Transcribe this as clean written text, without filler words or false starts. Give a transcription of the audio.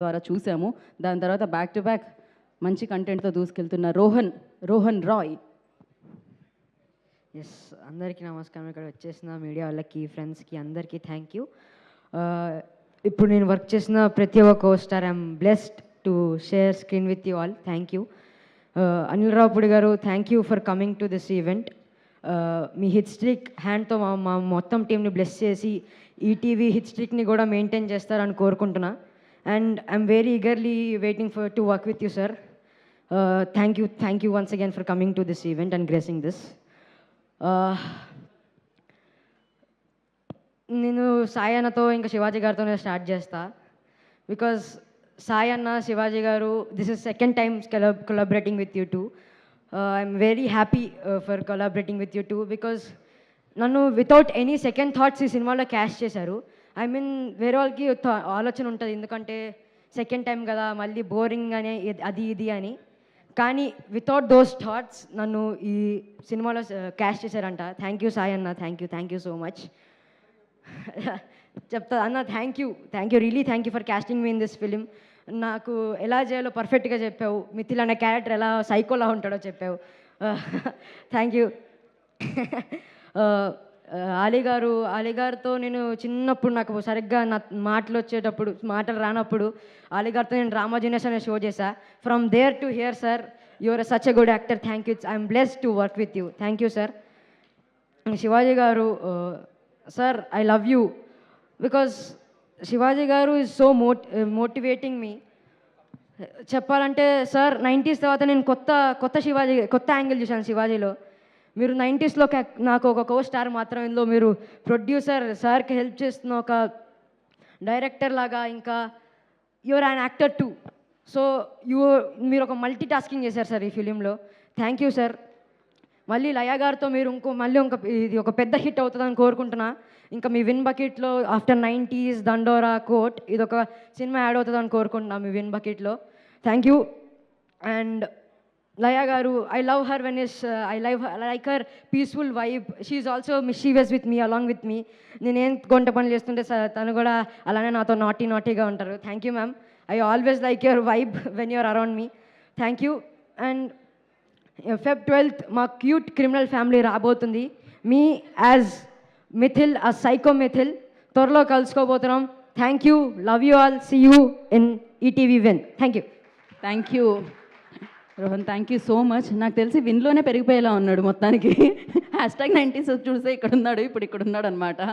ద్వారా చూసాము. దాని తర్వాత బ్యాక్ టు బ్యాక్ మంచి కంటెంట్‌తో దూసుకెళ్తున్న రోహన్ రాయ్. ఎస్, అందరికీ నమస్కారం. ఇక్కడ వచ్చేసిన మీడియా వాళ్ళకి, ఫ్రెండ్స్కి అందరికీ థ్యాంక్ యూ. ఇప్పుడు నేను వర్క్ చేసిన ప్రతి ఒక్క costar I'm blessed to share screen with you all. Thank you. Anil Ravipudi garu, thank you for coming to this event. మీ హిట్ స్ట్రిక్ హ్యాండ్తో మా మొత్తం టీంని బ్లెస్ చేసి ఈటీవీ హిట్ స్ట్రిక్ని కూడా మెయింటైన్ చేస్తారని కోరుకుంటున్నా. And I'm very eagerly waiting for to work with you sir. Thank you once again for coming to this event and gracing this. నేను సాయి అన్నతో ఇంకా శివాజీ గారితోనే స్టార్ట్ చేస్తా. బికాజ్ సాయి అన్న, శివాజీ గారు, this is second time collaborating with you two. I'm very happy for collaborating with you two. Because నన్ను without any second thoughts ఈ సినిమాలో cash చేశారు. ఐ మీన్ వేరే వాళ్ళకి ఆలోచన ఉంటుంది, ఎందుకంటే సెకండ్ టైం కదా, మళ్ళీ బోరింగ్ అని అది ఇది అని. కానీ వితౌట్ దోస్ థాట్స్ నన్ను ఈ సినిమాలో క్యాష్ చేశారంట. థ్యాంక్ యూ సాయి అన్న, థ్యాంక్ యూ సో మచ్. చెప్తా అన్న, thank you really thank you for casting me in this film. నాకు ఎలా చేయాలో పర్ఫెక్ట్గా చెప్పావు. మిథిల్ అనే క్యారెక్టర్ ఎలా సైకోలా ఉంటాడో చెప్పావు. Thank you. అలీ గారితో నేను చిన్నప్పుడు నాకు సరిగ్గా నా మాటలు రానప్పుడు అలీగారితో నేను డ్రామా జీనియస్ అనే షో చేశా. From there to here sir, your such a good actor. Thank you. I'm blessed to work with you. Thank you sir. Shivaji garu sir, I love you. Because Shivaji garu is so motivating మీ. చెప్పాలంటే sir, 90s తర్వాత నేను కొత్త angle చూశాను శివాజీలో. మీరు 90sలో నాకు ఒక co star మాత్రం, ఇందులో మీరు ప్రొడ్యూసర్ సార్కి హెల్ప్ చేస్తున్న ఒక డైరెక్టర్ లాగా, ఇంకా your an actor too. So మీరు ఒక మల్టీ టాస్కింగ్ చేశారు సార్ ఈ ఫిలింలో. Thank you sir. మళ్ళీ లయ గారితో మీరు ఇది ఒక పెద్ద హిట్ అవుతుందని కోరుకుంటున్నా. ఇంకా మీ విన్ బకెట్లో ఆఫ్టర్ 90s, దండోరా, కోట్, ఇది ఒక సినిమా యాడ్ అవుతుందని కోరుకుంటున్నా మీ విన్ బకెట్లో. Thank you. And Laya garu, I love her like her peaceful vibe. She is also mischievous with me, along with me. నేను కొంట పనులు చేస్తుంటే తను కూడా అలానే నాతో నాటీగా ఉంటారు. Thank you ma'am. I always like your vibe when you're around me. Thank you. And Feb 12th మా క్యూట్ క్రిమినల్ ఫ్యామిలీ రాబోతుంది. మీ యాజ్ మిథిల్, ఆ సైకో మిథిల్, త్వరలో కలుసుకోబోతున్నాం. Thank you. Love you all. See you in ETV win. Thank you. Thank you Rohan, thank you so much. నాకు తెలిసి విన్లోనే పెరిగిపోయేలా ఉన్నాడు మొత్తానికి. #90s చూస్తే ఇక్కడ ఉన్నాడు, ఇప్పుడు ఇక్కడ ఉన్నాడు అనమాట.